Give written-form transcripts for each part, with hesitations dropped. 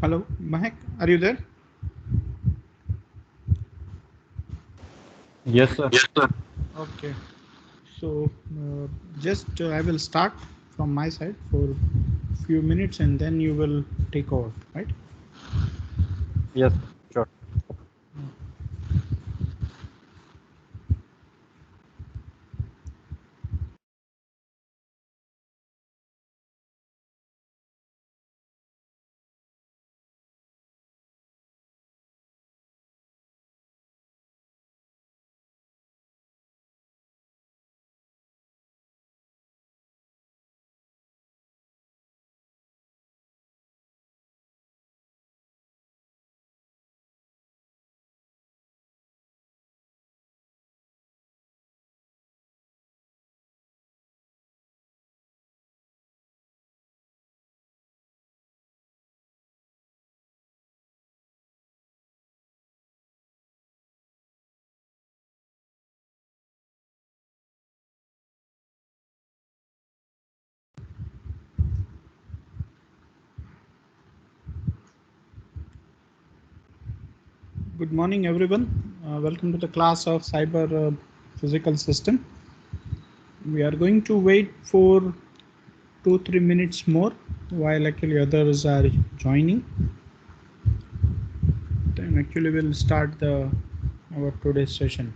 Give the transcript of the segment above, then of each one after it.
Hello, Mahek, are you there? Yes, sir. Yes, sir. Okay. So just I will start from my side for a few minutes and then you will take over, right? Yes, sure. Good morning, everyone. Welcome to the class of Cyber Physical System. We are going to wait for 2-3 minutes more while actually others are joining. Then actually we'll start our today's session.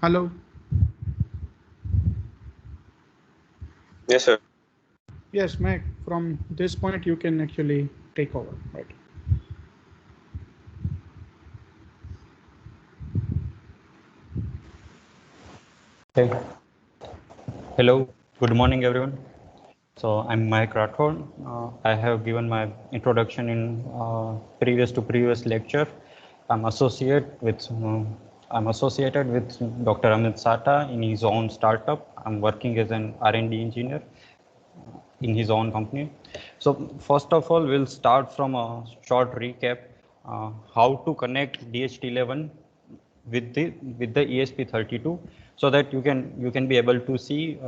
Hello. Yes, sir. Yes, Mac, from this point you can actually take over, right? Hey. Hello. Good morning, everyone. So I'm Mike Rathod. I have given my introduction in previous lecture. I'm associated with Dr. Amit Sata in his own startup. I'm working as an R&D engineer in his own company. So first of all, we'll start from a short recap, how to connect DHT11 with the ESP32, so that you can be able to see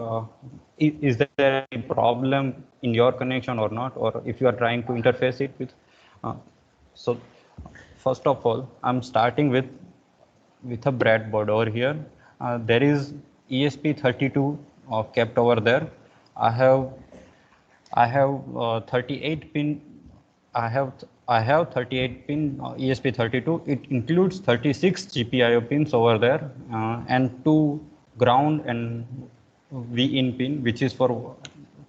is there any problem in your connection or not, or if you are trying to interface it with. So first of all, I'm starting with a breadboard over here. There is ESP32 kept over there. I have 38 pin. I have 38 pin ESP32. It includes 36 GPIO pins over there, and 2 ground and V-in pin, which is for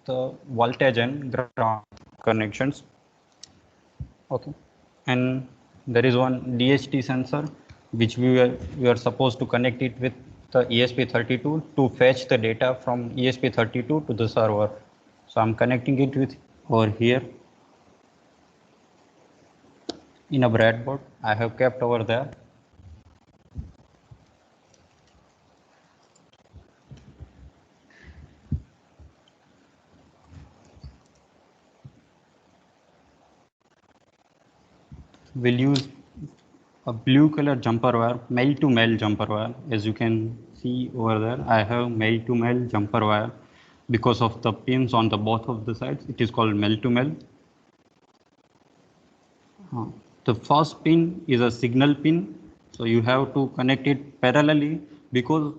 the voltage and ground connections. Okay, and there is one DHT sensor, which we are supposed to connect it with the ESP32 to fetch the data from ESP32 to the server. So I'm connecting it with over here in a breadboard I have kept over there. We'll use a blue color jumper wire, male to male jumper wire. As you can see over there, I have male to male jumper wire. Because of the pins on the both of the sides, it is called male to male. The first pin is a signal pin, so you have to connect it parallelly, because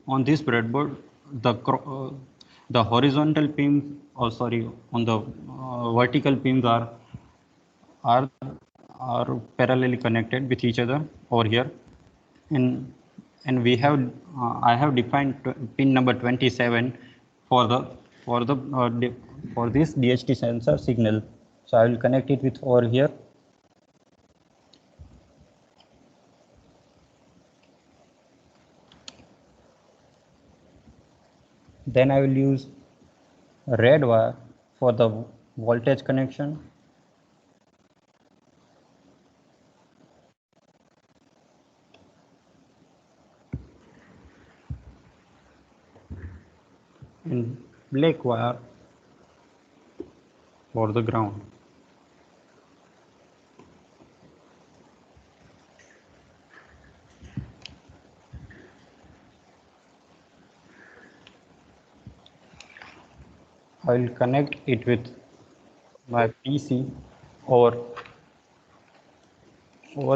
on this breadboard the horizontal pins, or sorry, on the vertical pins are parallelly connected with each other over here, and we have I have defined pin number 27 for the for this DHT sensor signal. So I will connect it with over here. Then I will use a red wire for the voltage connection. And black wire for the ground. I will connect it with my PC over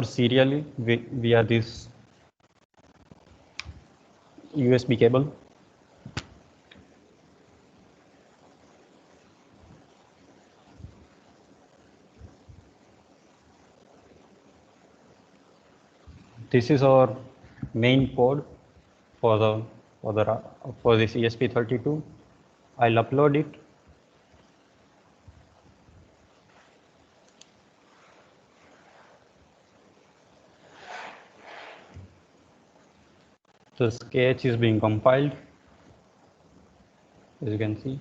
serially via this USB cable. This is our main code for the for this ESP32. I'll upload it. The sketch is being compiled, as you can see.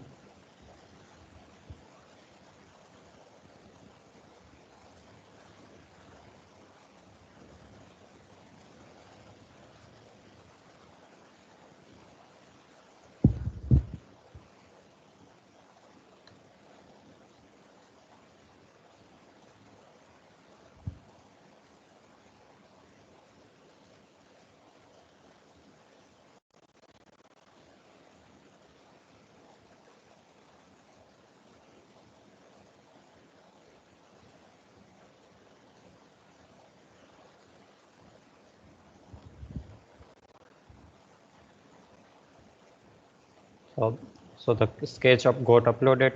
So the SketchUp got uploaded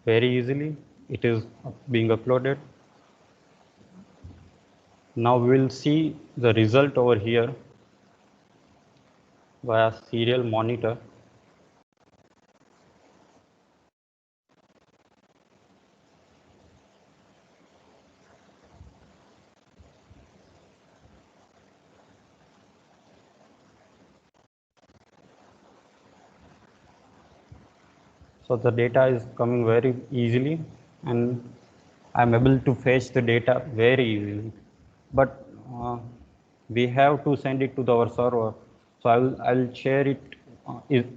very easily. It is being uploaded. Now we will see the result over here. via serial monitor. So the data is coming very easily, and I'm able to fetch the data very easily. But we have to send it to our server. So I'll share it.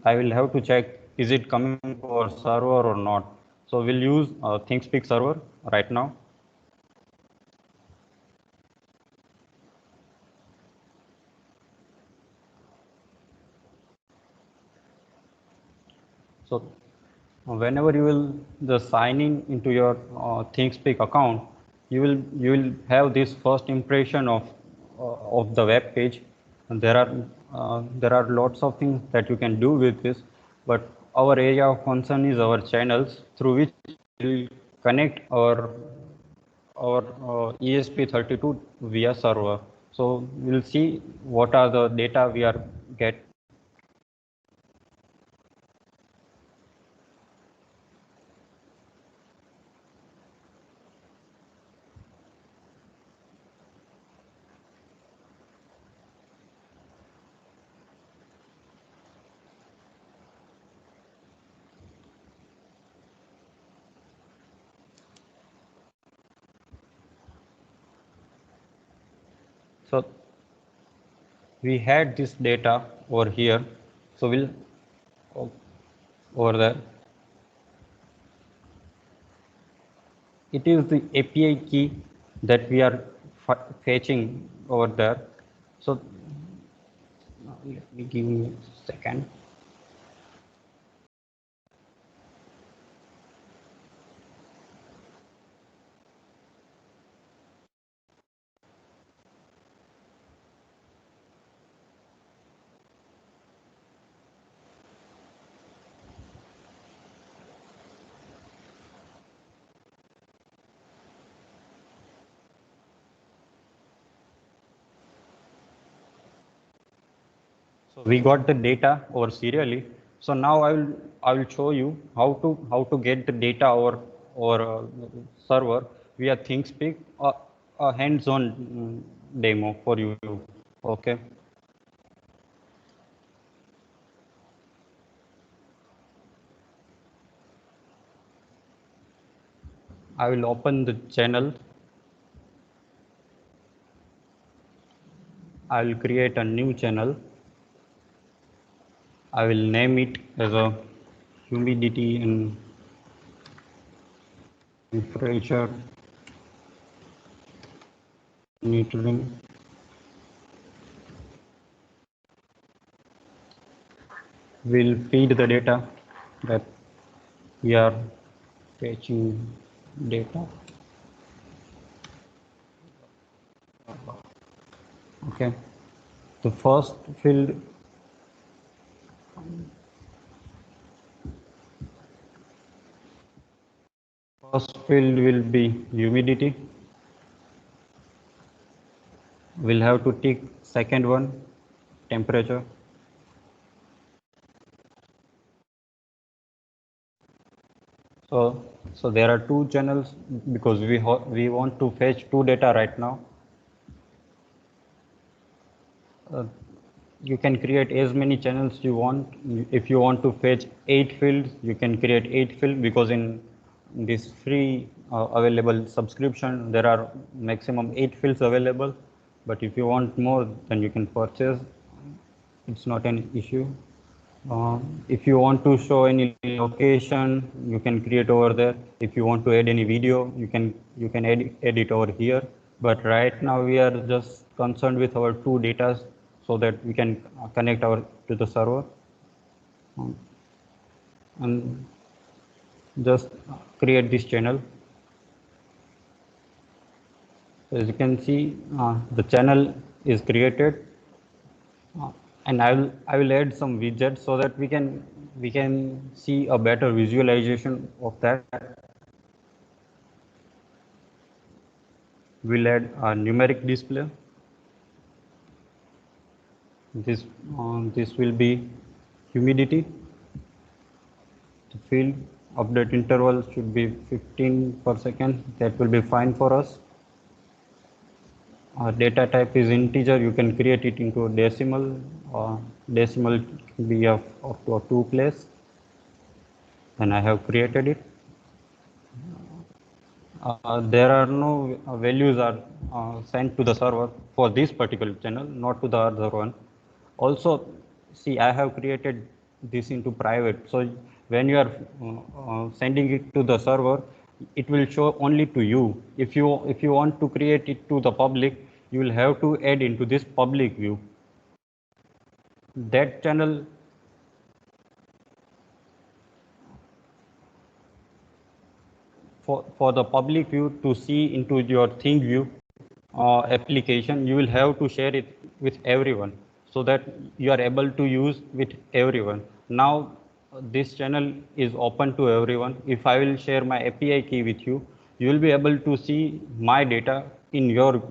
I will have to check, is it coming to our server or not. So we'll use ThinkSpeak server right now. So whenever you will just signing into your ThinkSpeak account, you will have this first impression of the web page, and there are lots of things that you can do with this, but our area of concern is our channels through which we connect our ESP32 via server. So we'll see what are the data we are get. So we had this data over here. So we'll over there. It is the API key that we are fetching over there. So let me give me a second. So we got the data over serially. So now I will show you how to get the data over server via ThinkSpeak, a hands-on demo for you. Okay. I will open the channel. I will create a new channel. I will name it as a humidity and temperature monitoring. We'll feed the data that we are fetching data. Okay. The first field will be humidity. We'll have to tick second one, temperature. So there are two channels because we want to fetch two data right now. You can create as many channels you want. If you want to fetch 8 fields, you can create 8 fields, because in this free available subscription, there are maximum 8 fields available. But if you want more, then you can purchase. It's not an issue. If you want to show any location, you can create over there. If you want to add any video, you can add it over here. But right now we are just concerned with our two data, so that we can connect our to the server, and just create this channel. As you can see, the channel is created, and I will add some widgets so that we can see a better visualization of that. We'll add a numeric display. This this will be humidity. The field update interval should be 15 per second. That will be fine for us. Data type is integer. You can create it into a decimal. Decimal can be of to a 2 place. And I have created it. There are no values are sent to the server for this particular channel, not to the other one. Also, see, I have created this into private. So when you are sending it to the server, it will show only to you. If you want to create it to the public, you will have to add into this public view. That channel for the public view to see into your ThinkView application, you will have to share it with everyone so that you are able to use with everyone. Now this channel is open to everyone. If I will share my API key with you, you will be able to see my data in your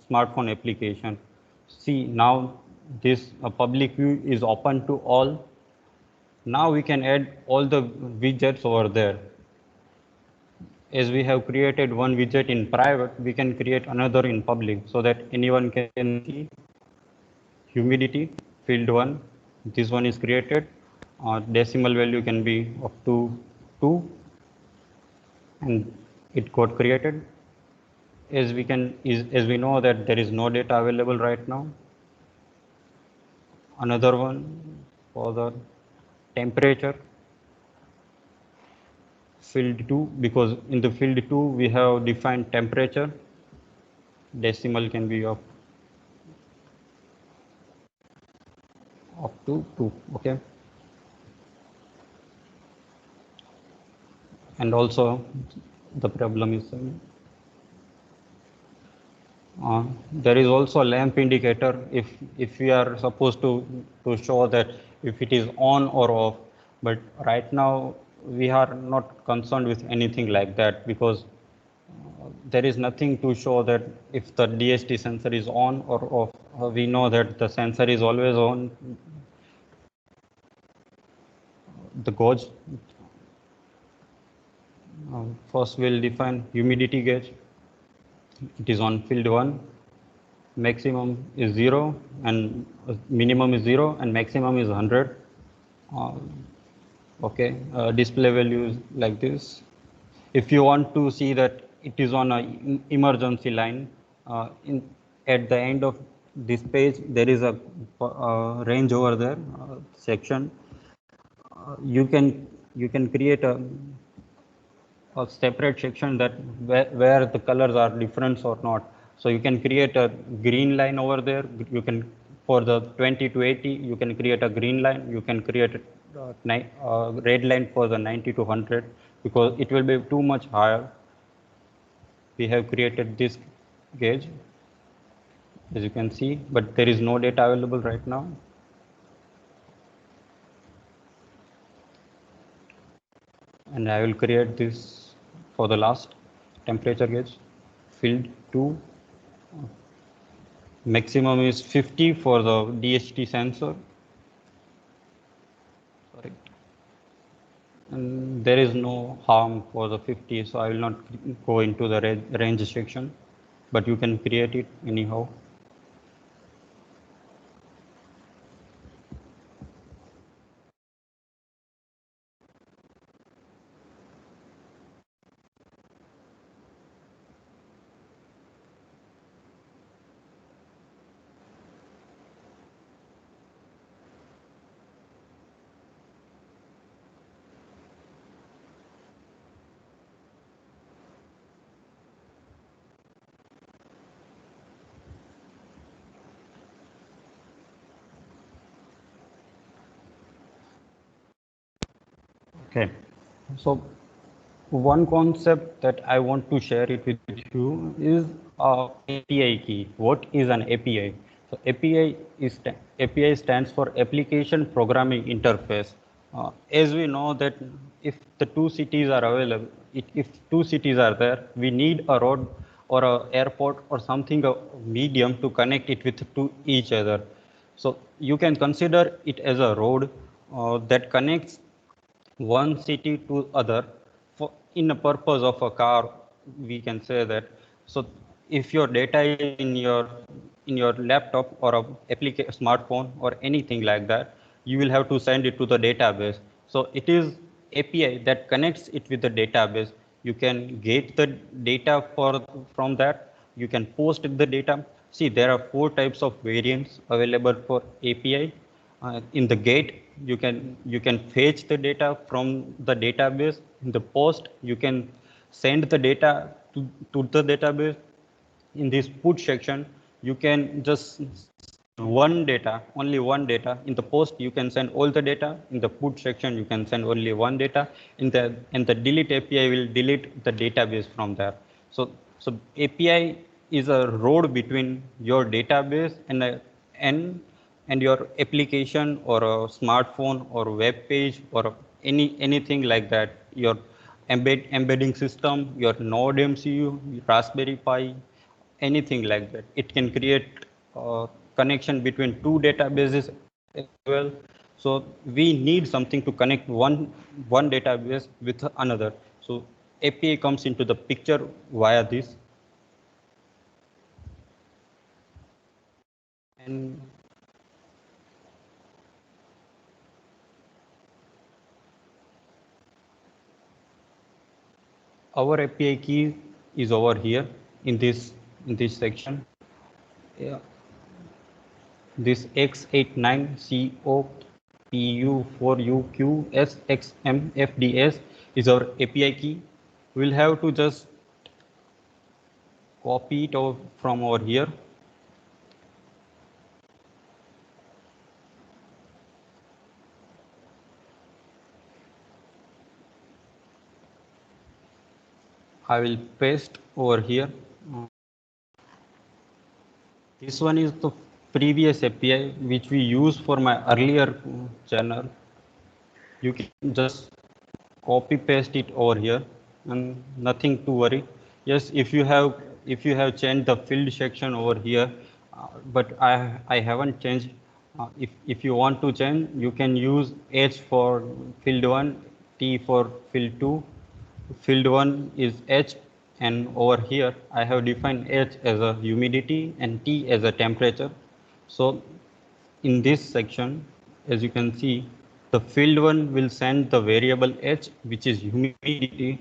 smartphone application. See, now this public view is open to all. Now we can add all the widgets over there. As we have created one widget in private, we can create another in public so that anyone can see humidity, field 1. This one is created. Decimal value can be up to 2 and it got created. As we know that there is no data available right now. Another one for the temperature. Field 2, because in the field 2 we have defined temperature. Decimal can be up to 2. Okay. And also the problem is there is also a lamp indicator if we are supposed to show that if it is on or off, but right now we are not concerned with anything like that because there is nothing to show that if the DHT sensor is on or off. We know that the sensor is always on. The gauge, first we'll define humidity gauge. It is on field 1. Maximum is 0 and minimum is 0 and maximum is 100. Okay, display values like this. If you want to see that it is on an emergency line, at the end of this page there is a range over there section. You can create a separate section that where the colors are different or not. So you can create a green line over there. You can, for the 20 to 80, you can create a green line. You can create a red line for the 90 to 100 because it will be too much higher. We have created this gauge, as you can see, but there is no data available right now. And I will create this for the last temperature gauge, field 2. Maximum is 50 for the DHT sensor. Sorry. And there is no harm for the 50, so I will not go into the range section, but you can create it anyhow. Okay, so one concept that I want to share it with you is API key. What is an API? So API stands for Application Programming Interface. As we know that if the two cities are available, if two cities are there, we need a road or a airport or something, a medium to connect it with to each other. So you can consider it as a road that connects one city to other for in a purpose of a car, we can say that. So if your data is in your laptop or a smartphone or anything like that, you will have to send it to the database. So it is API that connects it with the database. You can get the data from that. You can post the data. See, there are 4 types of variants available for API. In the GET, you can fetch the data from the database. In the POST, you can send the data to the database. In this PUT section, you can just only one data. In the POST, you can send all the data. In the PUT section, you can send only one data. In the delete API will delete the database from there. So API is a road between your database and your application or a smartphone or web page or anything like that. Your embedding system, your Node MCU, Raspberry Pi, anything like that. It can create connection between 2 databases as well. So we need something to connect one database with another. So API comes into the picture via this. And our API key is over here in this section. Yeah. This X89COPU4UQSXMFDS is our API key. We'll have to just copy it over from over here. I will paste over here. This one is the previous API which we used for my earlier channel. You can just copy paste it over here and nothing to worry. Yes, if you have changed the field section over here, but I haven't changed. If you want to change, you can use H for field 1, T for field 2. Field 1 is H, and over here I have defined H as a humidity and T as a temperature. So in this section, as you can see, the field 1 will send the variable H, which is humidity.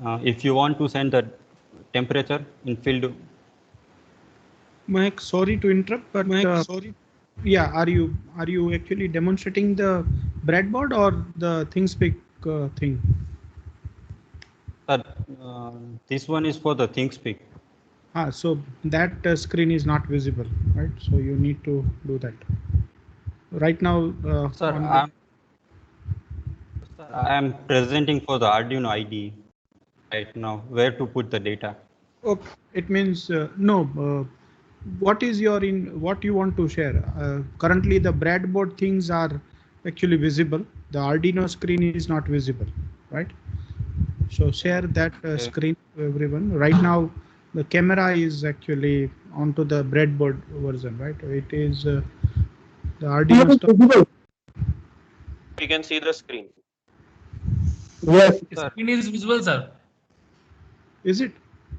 If you want to send the temperature in field. Mike, sorry to interrupt, but yeah, are you actually demonstrating the breadboard or the ThingSpeak thing? This one is for the ThingSpeak. So that screen is not visible, right? So you need to do that. Right now, sir, I am presenting for the Arduino IDE right now, where to put the data. Okay, it means no. What is what you want to share? Currently, the breadboard things are actually visible. The Arduino screen is not visible, right? So share that screen to everyone. Right now, the camera is actually onto the breadboard version, right? It is the Arduino stuff. You can see the screen. Yes, the screen is visible, sir. Is it?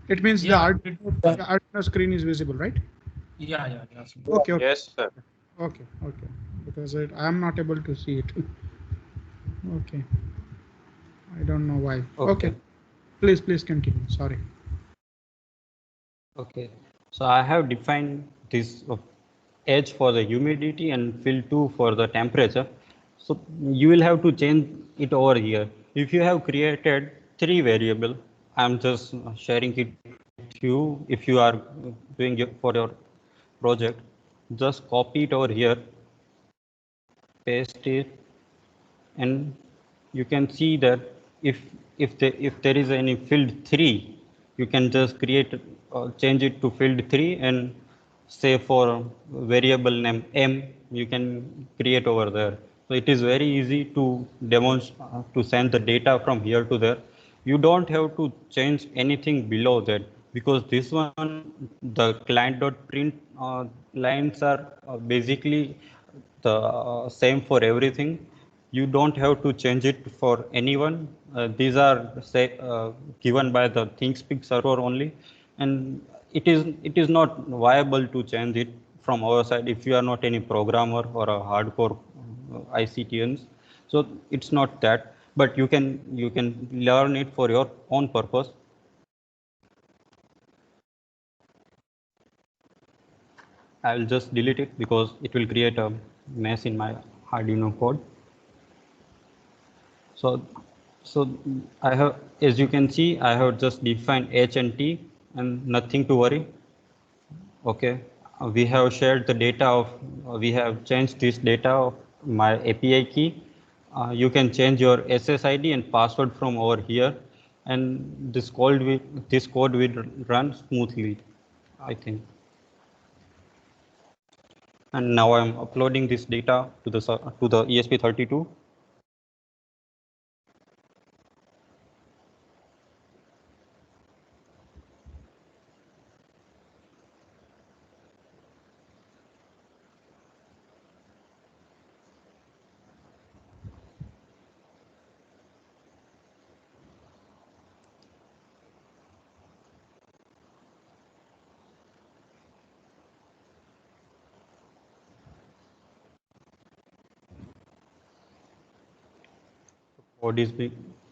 It means Yeah, the Arduino screen is visible, right? Yeah. Okay. Yes, sir. Okay. Because I am not able to see it. Okay. I don't know why. Okay. Please continue. Sorry. Okay. So I have defined this H for the humidity and field 2 for the temperature. So you will have to change it over here. If you have created 3 variables, I'm just sharing it with you. If you are doing it for your project, just copy it over here, paste it, and you can see that if there is any field 3, you can just change it to field 3 and say for variable name M, you can create over there. So it is very easy to demonstrate to send the data from here to there. You don't have to change anything below that, because this one, the client.print lines are basically the same for everything. You don't have to change it for anyone. These are given by the ThinkSpeak server only, and it is not viable to change it from our side if you are not any programmer or a hardcore ICTians. So it's not that, but you can learn it for your own purpose. I will just delete it because it will create a mess in my Arduino code. So I have, as you can see, I have just defined H and T and nothing to worry. Okay, we have shared the data of, we have changed this data of my API key. You can change your SSID and password from over here, and this code will run smoothly, I think. And now I'm uploading this data to the ESP32.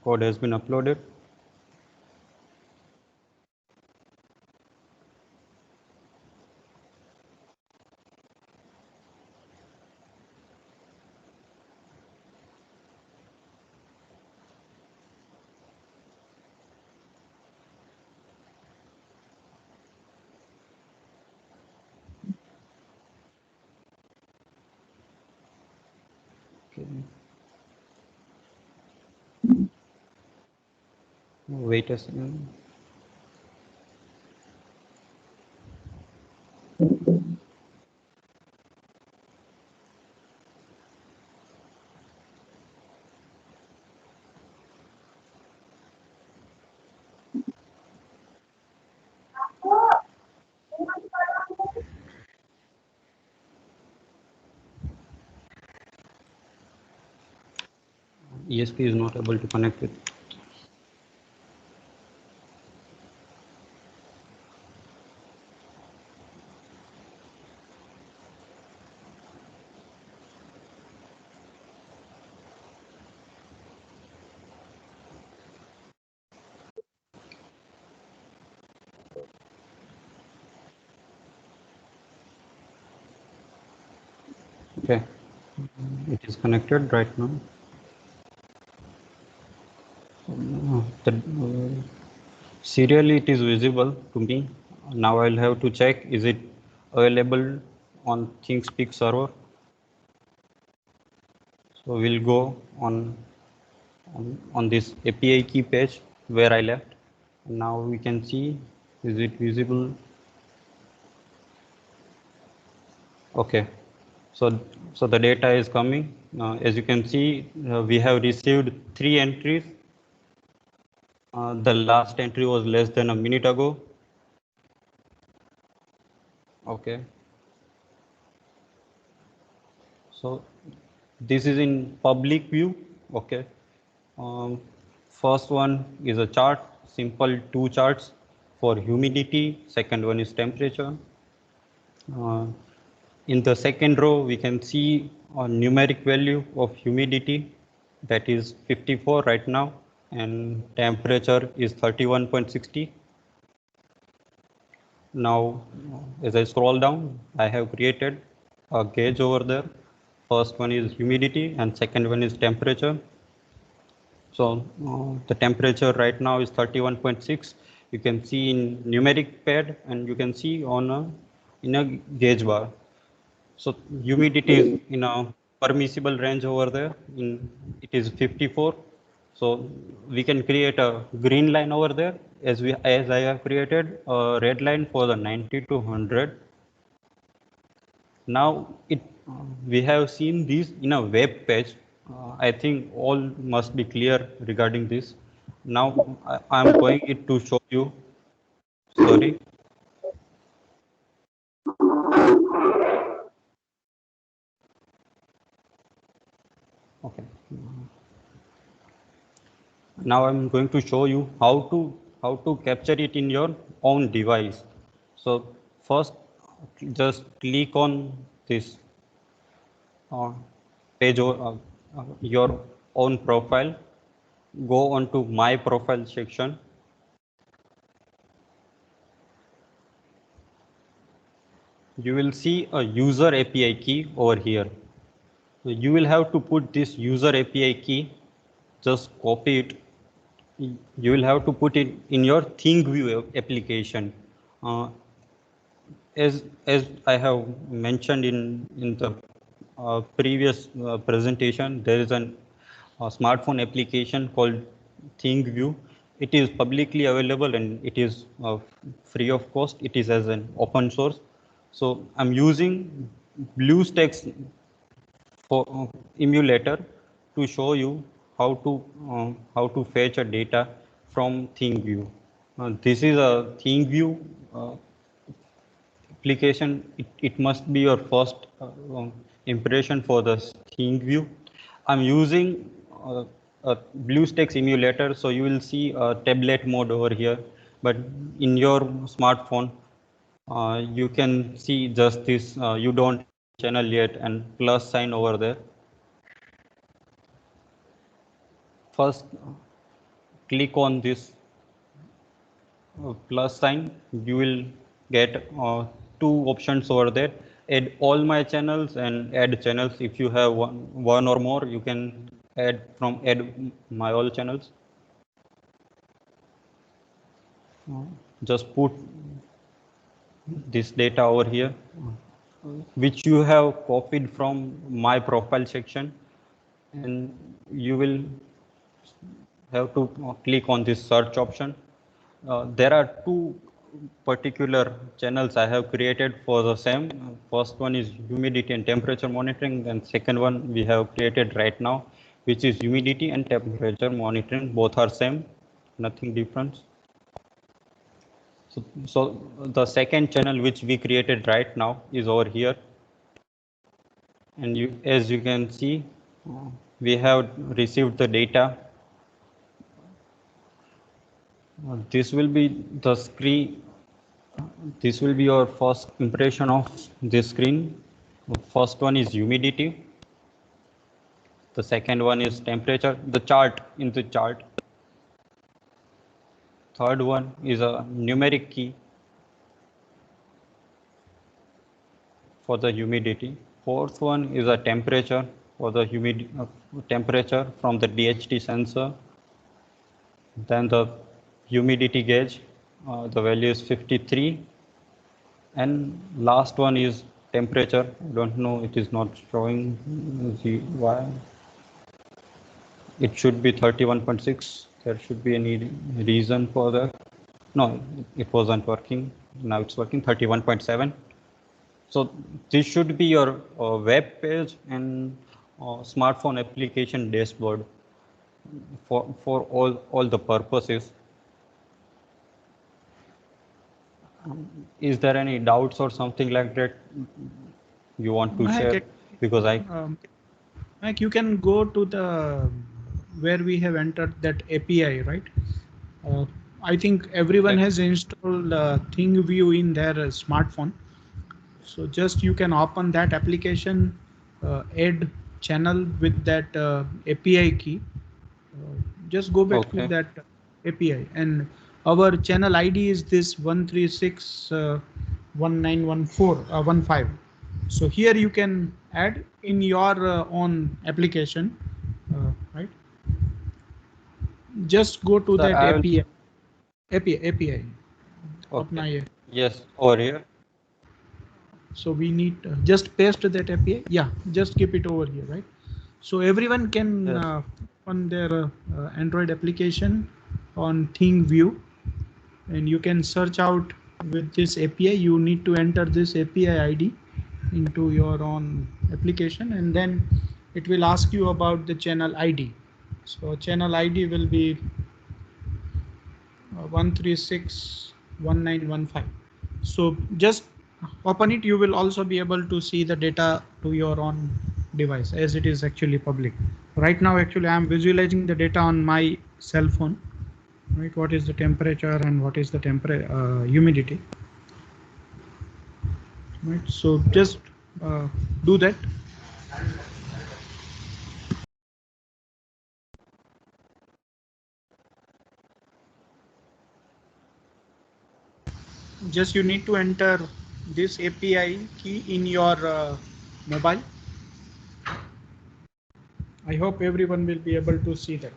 Code has been uploaded. Okay. Wait a second. ESP is not able to connect with. Okay, it is connected right now. Serially it is visible to me. Now I'll have to check, is it available on ThinkSpeak server? So we'll go on this API key page where I left. Now we can see, is it visible? Okay, so the data is coming. As you can see, we have received 3 entries. The last entry was less than a minute ago. Okay. So this is in public view. Okay. First one is a chart, simple 2 charts for humidity. Second one is temperature. In the second row, we can see a numeric value of humidity, that is 54 right now, and temperature is 31.60. Now, as I scroll down, I have created a gauge over there. First one is humidity and second one is temperature. So the temperature right now is 31.6. You can see in numeric pad and you can see in a gauge bar. So humidity is in a permissible range over there. It is 54. So we can create a green line over there as I have created a red line for the 90 to 100. Now we have seen this in a web page. I think all must be clear regarding this. Now I am going it to show you. Sorry. Okay. Now I'm going to show you how to capture it in your own device. So first, just click on this page or your own profile. Go on to my profile section. You will see a user API key over here. So you will have to put this user API key, just copy it. You will have to put it in your ThinkView application. As I have mentioned in the previous presentation, there is a smartphone application called ThinkView. It is publicly available and it is free of cost. It is as an open source. So I'm using BlueStacks for emulator to show you how to fetch a data from ThinkView. This is a ThinkView application. It must be your first impression for the ThinkView. I'm using a BlueStacks emulator, so you will see a tablet mode over here. But in your smartphone, you can see just this. You don't channel yet and plus sign over there. First, click on this plus sign. You will get two options over there: add all my channels and add channels. If you have one or more, you can add from add my all channels. Just put this data over here, which you have copied from my profile section, and you will have to click on this search option. There are two particular channels I have created for the same. First one is humidity and temperature monitoring, and second one we have created right now, which is humidity and temperature monitoring. Both are same, nothing different. So the second channel which we created right now is over here, and as you can see, we have received the data. This will be the screen. This will be your first impression of this screen. The first one is humidity. The second one is temperature. The chart in the chart. Third one is a numeric key for the humidity. Fourth one is a temperature for the temperature from the DHT sensor. Then the humidity gauge, the value is 53. And last one is temperature. I don't know, it is not showing. See why. It should be 31.6. There should be any reason for that. No, it wasn't working. Now it's working. 31.7. So this should be your web page and smartphone application dashboard for all the purposes. Is there any doubts or something like that you want to share? Because Mike, you can go to the where we have entered that API, right? I think everyone has installed ThinkView in their smartphone. So just you can open that application, add channel with that API key. Just go back to that API, and our channel ID is this 136191415. So here you can add in your own application, right? Just go to that API. Okay. Yes, over here. So we need just paste that API. Yeah, just keep it over here, right? So everyone can on their Android application on ThinkView, and you can search out with this API. You need to enter this API ID into your own application, and then it will ask you about the channel ID. So channel ID will be 1361915. So just open it. You will also be able to see the data to your own device as it is actually public. Right now, actually, I am visualizing the data on my cell phone, right? What is the temperature and what is the humidity, right? So just do that. Just you need to enter this API key in your mobile. I hope everyone will be able to see that.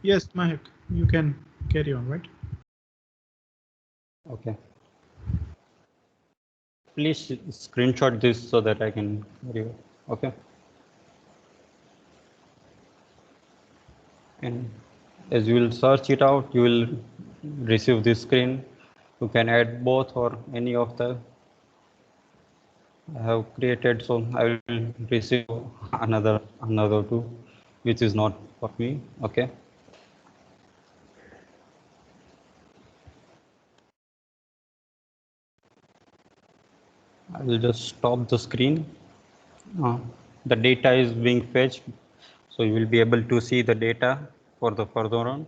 Yes, Mahek, you can carry on, right? Okay. Please screenshot this so that I can review. Okay. And as you will search it out, you will receive this screen. You can add both or any of the I have created, so I will receive another two, which is not for me. Okay. I will just stop the screen. The data is being fetched, so you will be able to see the data for the further on.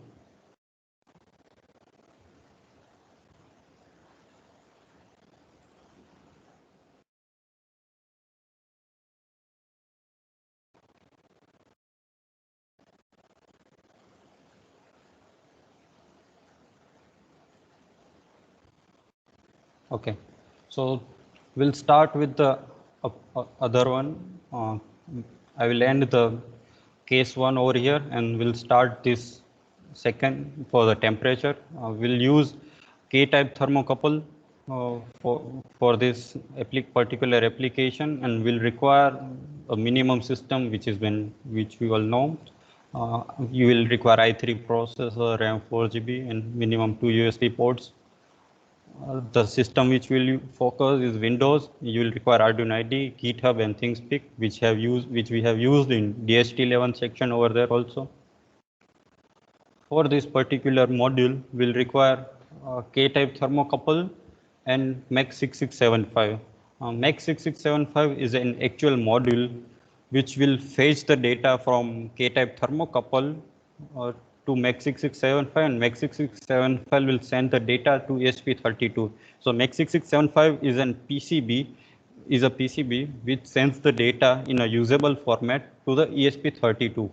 Okay, so we'll start with the other one. I will end the case one over here and we'll start this second for the temperature. We'll use K-type thermocouple for this particular application, and will require a minimum system which we all know. You will require i3 processor, RAM 4 GB, and minimum 2 USB ports. The system which will focus is Windows. You will require Arduino IDE, GitHub, and ThingSpeak, which we have used in DHT11 section over there also. For this particular module, we'll require K-type thermocouple and MEC6675. MEC6675 is an actual module which will fetch the data from K-type thermocouple to MEC6675, and MEC6675 will send the data to ESP32. So MEC6675 is a PCB which sends the data in a usable format to the ESP32.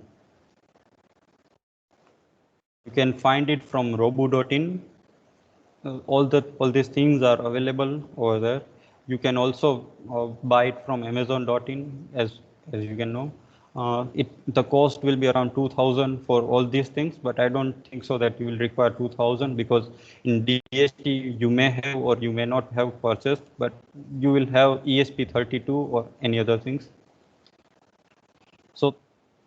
You can find it from robu.in. All these things are available over there. You can also buy it from amazon.in, as you can know. The cost will be around 2,000 for all these things, but I don't think so that you will require 2,000, because in DHT you may have or you may not have purchased, but you will have ESP32 or any other things. So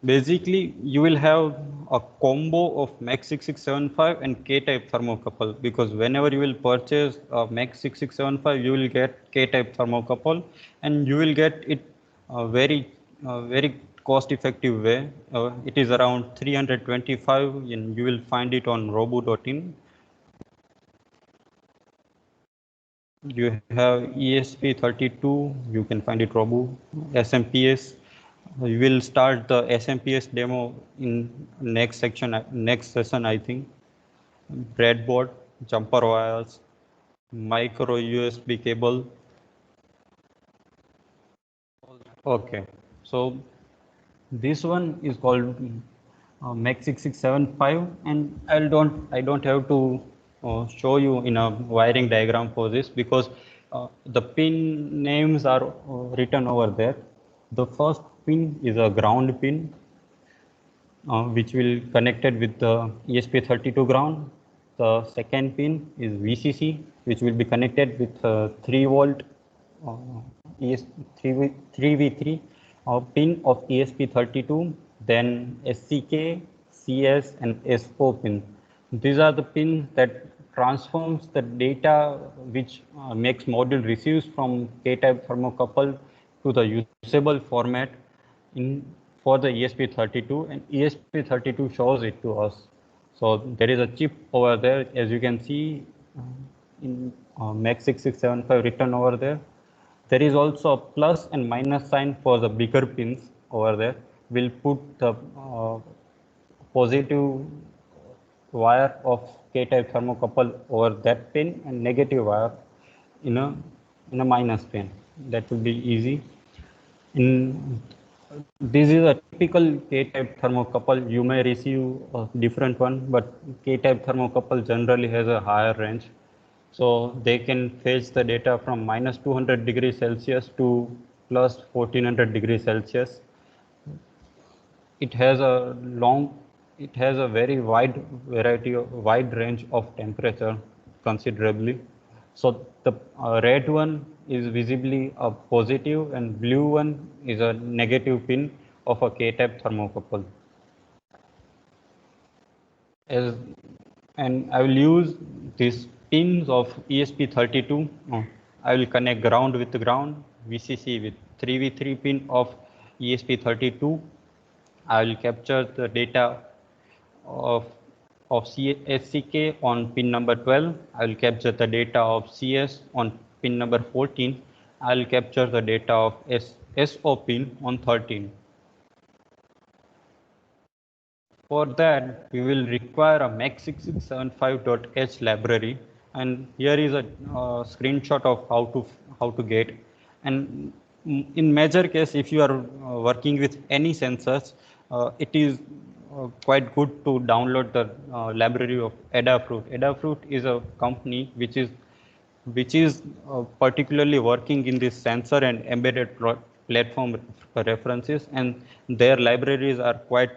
basically, you will have a combo of MEC6675 and K-type thermocouple, because whenever you will purchase a MEC6675, you will get K-type thermocouple, and you will get it very cost-effective way. It is around 325, and you will find it on robu.in. You have ESP32, you can find it robu, SMPS. We will start the SMPS demo in next session, I think. Breadboard, jumper wires, micro USB cable. Okay, so this one is called MEC6675, and I don't have to show you in a wiring diagram for this, because the pin names are written over there. The first pin is a ground pin, which will connected with the ESP32 ground. The second pin is VCC, which will be connected with 3 volt ES3V3 pin of ESP32. Then SCK, CS, and S4 pin. These are the pins that transforms the data which makes module receives from K-type thermocouple to the usable format for the ESP32, and ESP32 shows it to us. So there is a chip over there, as you can see. in MAC6675 written over there. There is also a plus and minus sign for the bigger pins over there. We'll put the positive wire of K-type thermocouple over that pin and negative wire in a minus pin. That will be easy. This is a typical K-type thermocouple. You may receive a different one, but K-type thermocouple generally has a higher range. So they can fetch the data from minus 200 degrees Celsius to plus 1400 degrees Celsius. It has a very wide range of temperature considerably. So the red one is visibly a positive and blue one is a negative pin of a K-type thermocouple. And I will use these pins of ESP32. I will connect ground with ground, VCC with 3v3 pin of ESP32. I will capture the data of SCK on pin number 12. I will capture the data of CS on pin number 14. I will capture the data of SO pin on 13. For that, we will require a MAC6675.h library, and here is a screenshot of how to get. And in major case, if you are working with any sensors, it is quite good to download the library of Adafruit. Adafruit is a company which is particularly working in this sensor and embedded platform references, and their libraries are quite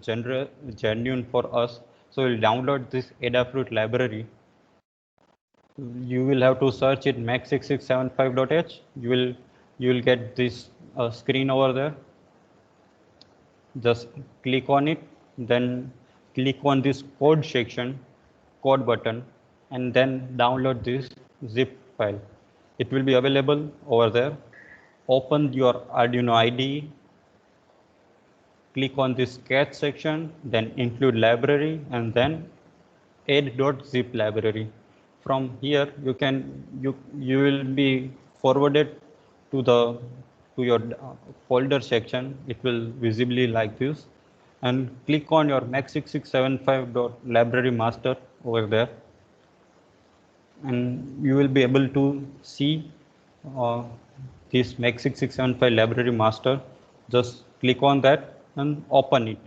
genuine for us. So we'll download this Adafruit library. You will have to search it MAC6675.h. You will get this screen over there. Just click on it, then click on this code section, code button, and then download this zip file. It will be available over there. Open your Arduino IDE, click on this sketch section, then include library, and then add.zip library. From here, you will be forwarded to your folder section. It will visibly like this, and click on your MAC6675.library master over there, and you will be able to see this MAC6675 library master. Just click on that and open it.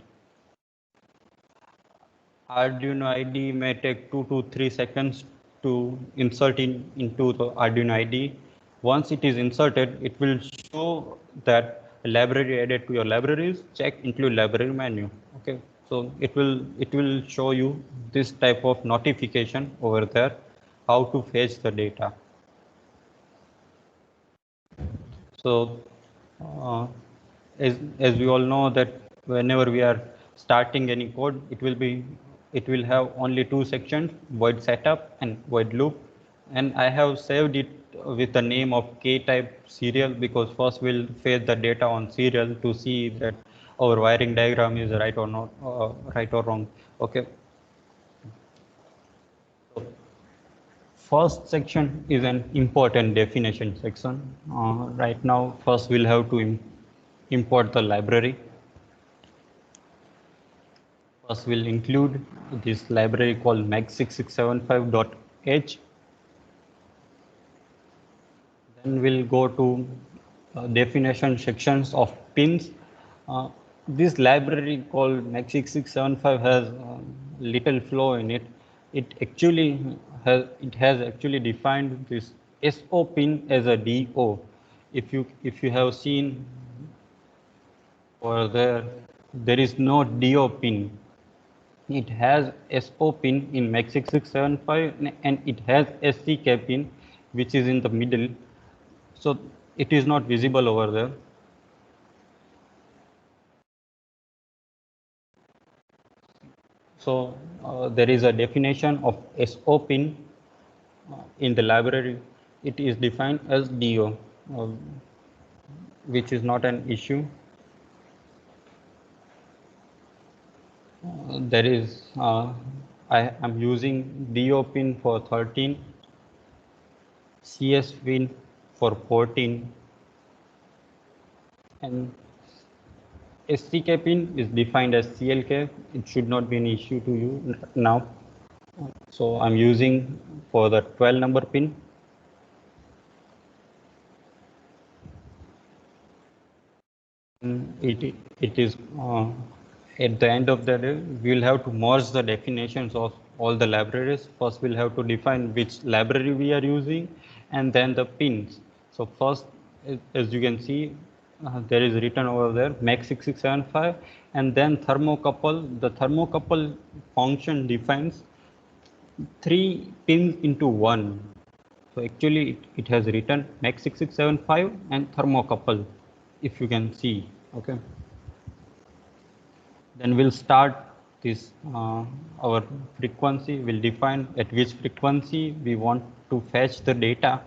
Arduino IDE may take 2 to 3 seconds to insert into the Arduino IDE. Once it is inserted, it will show that a library added to your libraries, check include library menu. Okay, so it will show you this type of notification over there, how to fetch the data. So as we all know that whenever we are starting any code, it will have only two sections, void setup and void loop, and I have saved it with the name of K-type serial, because first we'll fetch the data on serial to see that our wiring diagram is right or not, right or wrong. Okay. First section is an important definition section. Right now, first we'll have to import the library. First, we'll include this library called MAC6675.h. Then we'll go to definition sections of pins. This library called MAC6675 has little flow in it. It has actually defined this SO pin as a DO. If you have seen over there is no DO pin. It has SO pin in MAC6675 and it has SCK pin which is in the middle. So it is not visible over there. So there is a definition of SO pin in the library. It is defined as DO, which is not an issue. There is I am using DO pin for 13. CS pin for port in, and SCK pin is defined as CLK. It should not be an issue to you now. So I'm using for the 12 number pin. It is at the end of the day, we'll have to merge the definitions of all the libraries. First, we'll have to define which library we are using, and then the pins. So first, as you can see, there is written over there MAC6675, and then thermocouple. The thermocouple function defines 3 pins into 1. So actually, it has written MAC6675 and thermocouple, if you can see. Okay. Then we'll start this our frequency. We'll define at which frequency we want to fetch the data.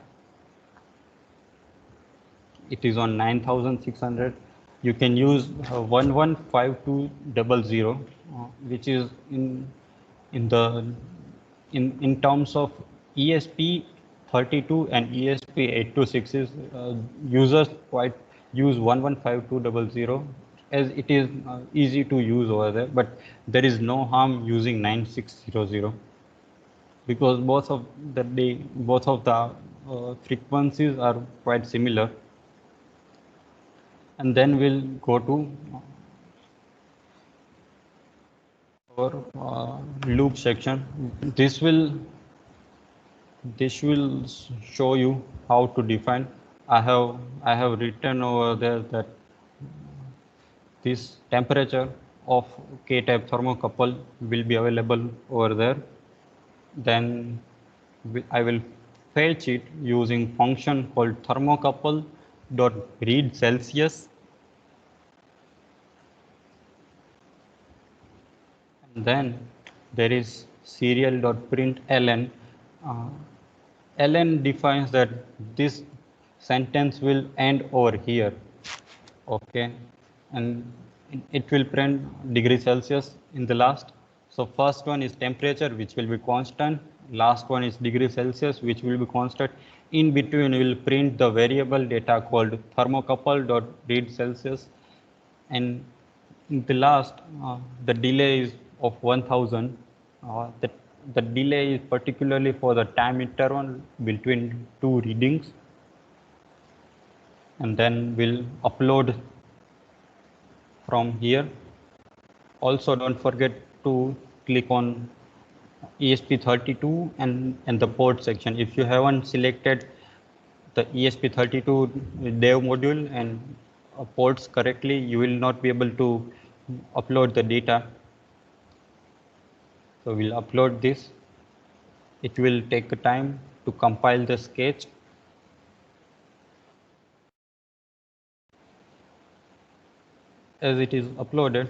It is on 9600. You can use 115200, which is in terms of ESP32 and ESP8266. Users quite use 115200 as it is easy to use over there, but there is no harm using 9600 because both of the frequencies are quite similar. And then we'll go to our loop section. This will show you how to define. I have written over there that this temperature of K-type thermocouple will be available over there. Then I will fetch it using function called thermocouple dot read Celsius. And then there is serial dot print ln. Ln defines that this sentence will end over here. Okay, and it will print degree Celsius in the last. So first one is temperature, which will be constant. Last one is degree Celsius, which will be constant. In between, we will print the variable data called thermocouple dot read Celsius. And in the last, the delay is of 1000. The delay is particularly for the time interval between two readings. And then we'll upload from here. Also, don't forget to click on ESP32 and the port section. If you haven't selected the ESP32 dev module and ports correctly, you will not be able to upload the data. So we'll upload this. It will take time to compile the sketch. As it is uploaded,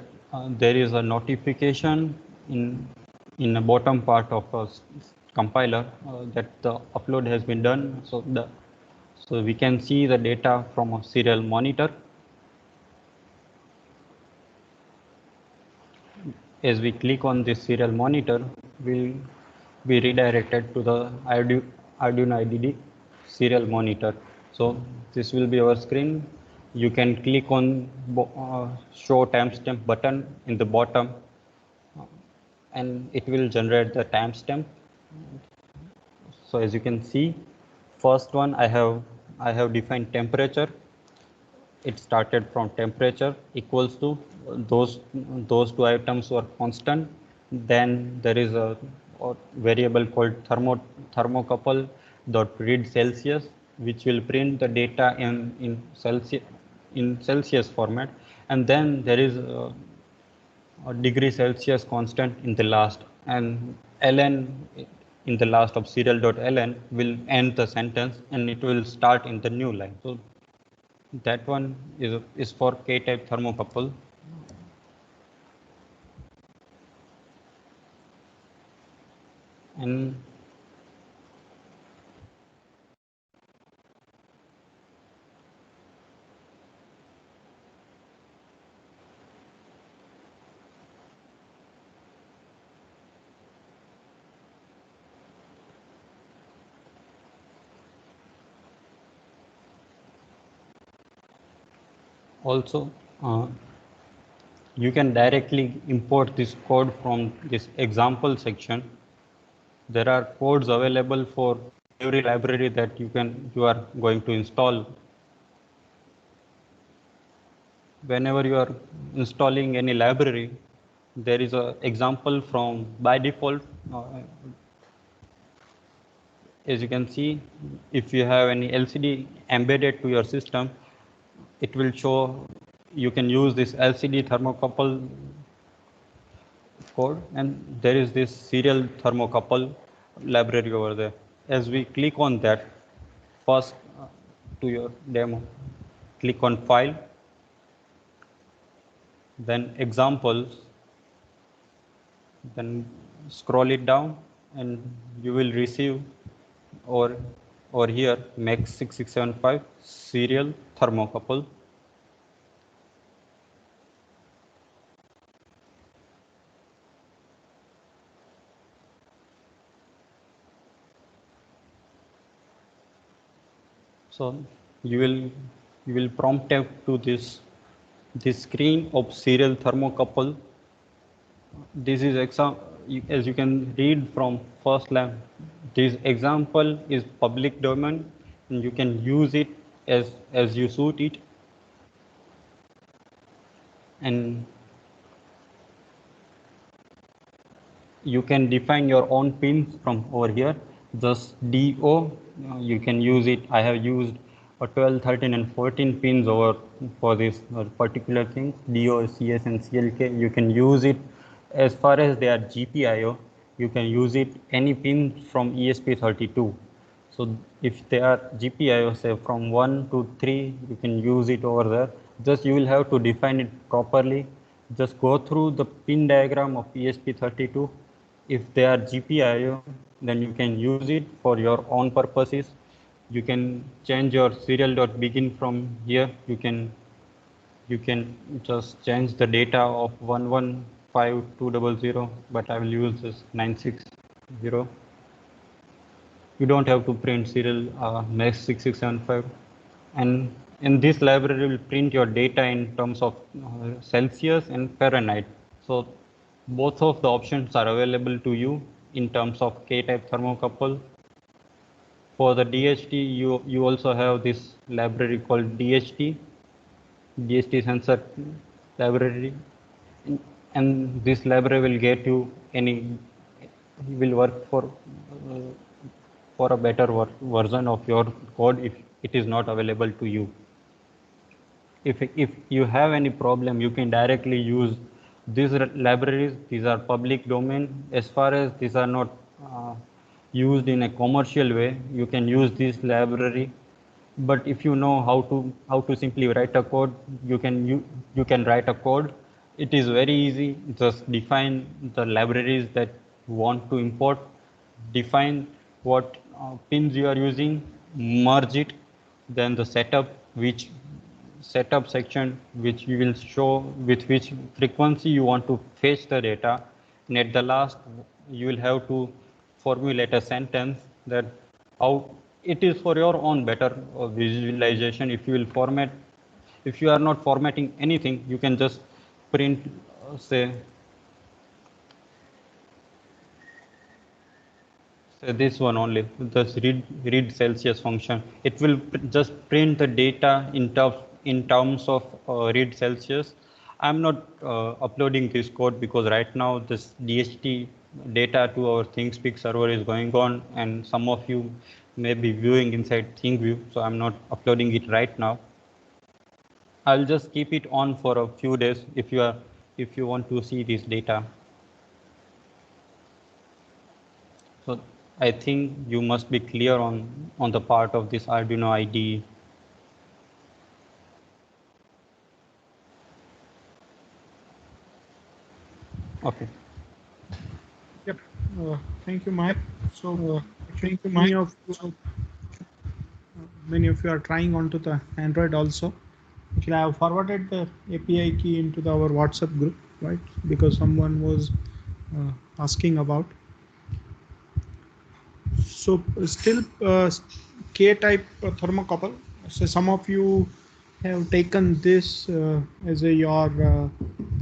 there is a notification in the bottom part of a compiler that the upload has been done. So we can see the data from a serial monitor. As we click on this serial monitor, we'll be redirected to the Arduino IDE serial monitor. So this will be our screen. You can click on show timestamp button in the bottom, and it will generate the timestamp. So as you can see, first one I have defined temperature. It started from temperature equals to those two items were constant. Then there is a variable called thermocouple dot read Celsius, which will print the data in Celsius format. And then there is a degree Celsius constant in the last, and ln in the last of serial.ln will end the sentence and it will start in the new line. So that one is for K-type thermocouple. And Also, you can directly import this code from this example section. There are codes available for every library that you are going to install. Whenever you are installing any library, there is an example from by default. As you can see, if you have any LCD embedded to your system, it will show you can use this LCD thermocouple code, and there is this serial thermocouple library over there. As we click on that, first to your demo, click on File, then Examples, then scroll it down, and you will receive or here MEX 6675 serial thermocouple. So you will prompt up to this screen of serial thermocouple. This is as you can read from first line. This example is public domain, and you can use it as you suit it. And you can define your own pins from over here. Just DO, you can use it. I have used 12, 13, and 14 pins over for this particular thing. DO, CS, and CLK. You can use it as far as they are GPIO. You can use it any pin from ESP32. So if they are GPIO, say from 1 to 3, you can use it over there. Just you will have to define it properly. Just go through the pin diagram of ESP32. If they are GPIO, then you can use it for your own purposes. You can change your serial.begin from here. You can just change the data of 115200, but I will use this 960. You don't have to print serial MEX 6675, and in this library will print your data in terms of Celsius and Fahrenheit. So both of the options are available to you in terms of K-type thermocouple. For the DHT, you also have this library called DHT sensor library, and this library will get you will work for a better version of your code if it is not available to you. If you have any problem, you can directly use these libraries. These are public domain. As far as these are not used in a commercial way, you can use this library. But if you know how to simply write a code, you can write a code. It is very easy. Just define the libraries that you want to import, define what pins you are using, merge it, then the setup section which you will show with which frequency you want to fetch the data, and at the last you will have to formulate a sentence that how it is for your own better visualization. If you are not formatting anything, you can just print say this one only, just read Celsius function. It will just print the data in terms of read Celsius. I'm not uploading this code because right now this DHT data to our ThinkSpeak server is going on, and some of you may be viewing inside ThinkView, so I'm not uploading it right now. I'll just keep it on for a few days if you want to see this data. So I think you must be clear on the part of this Arduino IDE. Okay. Yep. Thank you, Mike. So actually, many of you are trying onto the Android also. Actually, I have forwarded the API key into our WhatsApp group, right? Because someone was asking about. So still K-type thermocouple. So some of you have taken this as a your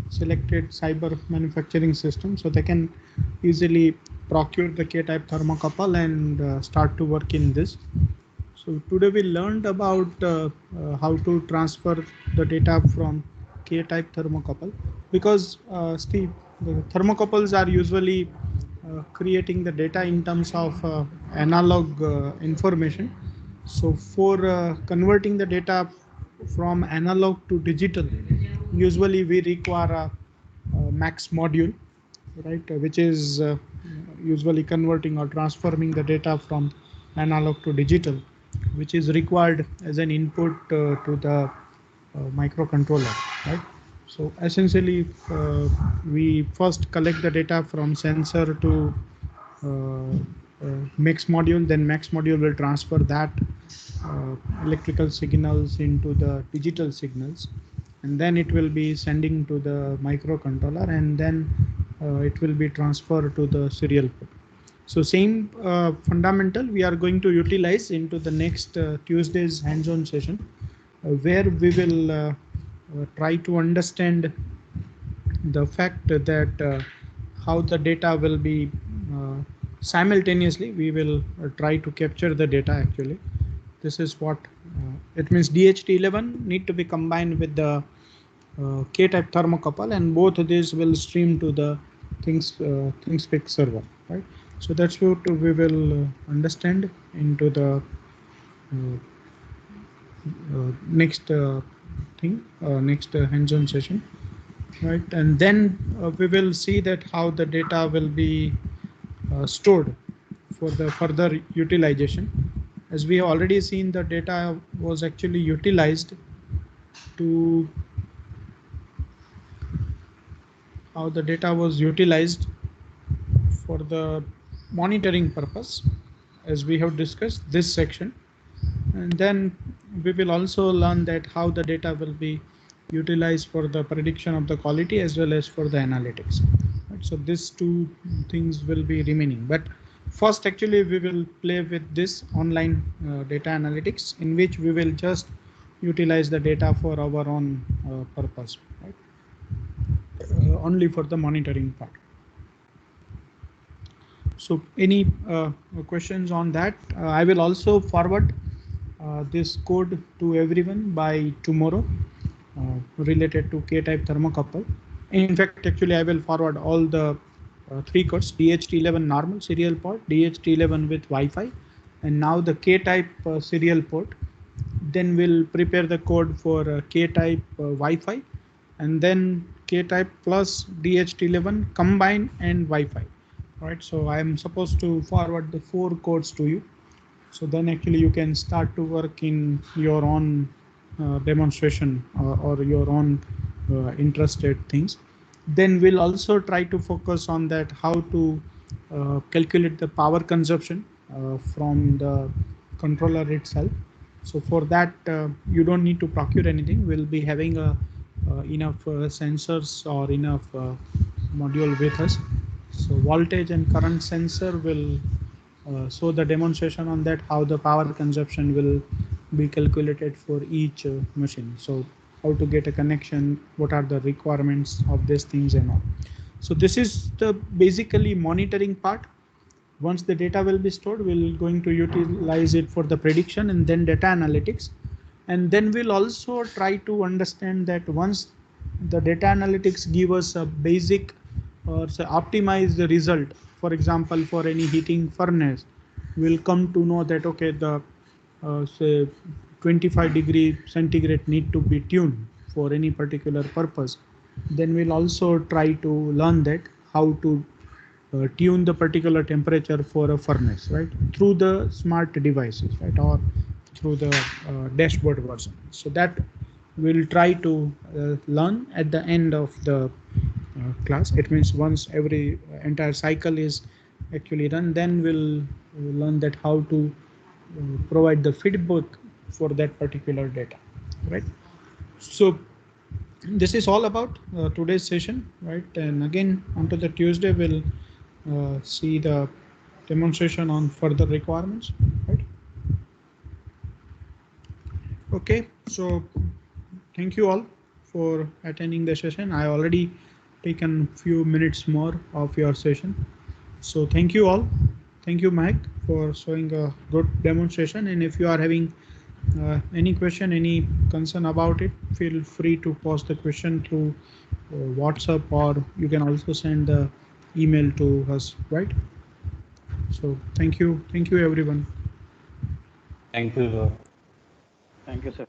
selected cyber manufacturing system, so they can easily procure the K-type thermocouple and start to work in this. So today we learned about how to transfer the data from K-type thermocouple, because Steve, the thermocouples are usually creating the data in terms of analog information. So for converting the data from analog to digital, usually we require a MAX module, right, which is usually converting or transforming the data from analog to digital, which is required as an input to the microcontroller, right? So essentially, we first collect the data from sensor to MAX module, then MAX module will transfer that electrical signals into the digital signals, and then it will be sending to the microcontroller, and then it will be transferred to the serial port. So same fundamental we are going to utilize into the next Tuesday's hands-on session, where we will try to understand the fact that how the data will be simultaneously. We will try to capture the data actually. This is what it means. DHT11 need to be combined with the K-type thermocouple, and both of these will stream to the ThingSpeak server, right? So that's what we will understand into the next next hands-on session, right? And then we will see that how the data will be stored for the further utilization. As we have already seen, the data was actually utilized to how the data was utilized for the monitoring purpose, as we have discussed this section. And then we will also learn that how the data will be utilized for the prediction of the quality as well as for the analytics. Right? So these two things will be remaining. But first, actually, we will play with this online data analytics, in which we will just utilize the data for our own purpose, right? Only for the monitoring part. So any questions on that? I will also forward this code to everyone by tomorrow related to K-type thermocouple. In fact, actually, I will forward all the three codes: DHT11 normal serial port, DHT11 with Wi-Fi, and now the K-type serial port. Then we'll prepare the code for K-type Wi-Fi, and then K-type plus DHT11 combine and Wi-Fi. Right. So I am supposed to forward the 4 codes to you. So then actually you can start to work in your own demonstration or your own interested things. Then we'll also try to focus on that, how to calculate the power consumption from the controller itself. So for that, you don't need to procure anything. We'll be having enough sensors or enough module with us. So voltage and current sensor will show the demonstration on that, how the power consumption will be calculated for each machine. So how to get a connection, what are the requirements of these things and all. So this is the basically monitoring part. Once the data will be stored, we're going to utilize it for the prediction and then data analytics. And then we'll also try to understand that once the data analytics give us a basic or say optimize the result, for example, for any heating furnace, we'll come to know that, okay, the say 25° centigrade need to be tuned for any particular purpose. Then we'll also try to learn that how to tune the particular temperature for a furnace, right, through the smart devices, right, or through the dashboard version. So that we'll try to learn at the end of the class. It means once every entire cycle is actually run, then we'll learn that how to provide the feedback for that particular data, right? So this is all about today's session, right? And again, onto the Tuesday, we'll see the demonstration on further requirements, right? Okay, so thank you all for attending the session. I already taken few minutes more of your session. So thank you all. Thank you, Mike, for showing a good demonstration. And if you are having any question, any concern about it, feel free to post the question through WhatsApp, or you can also send the email to us, right? So thank you everyone. Thank you. Thank you, sir.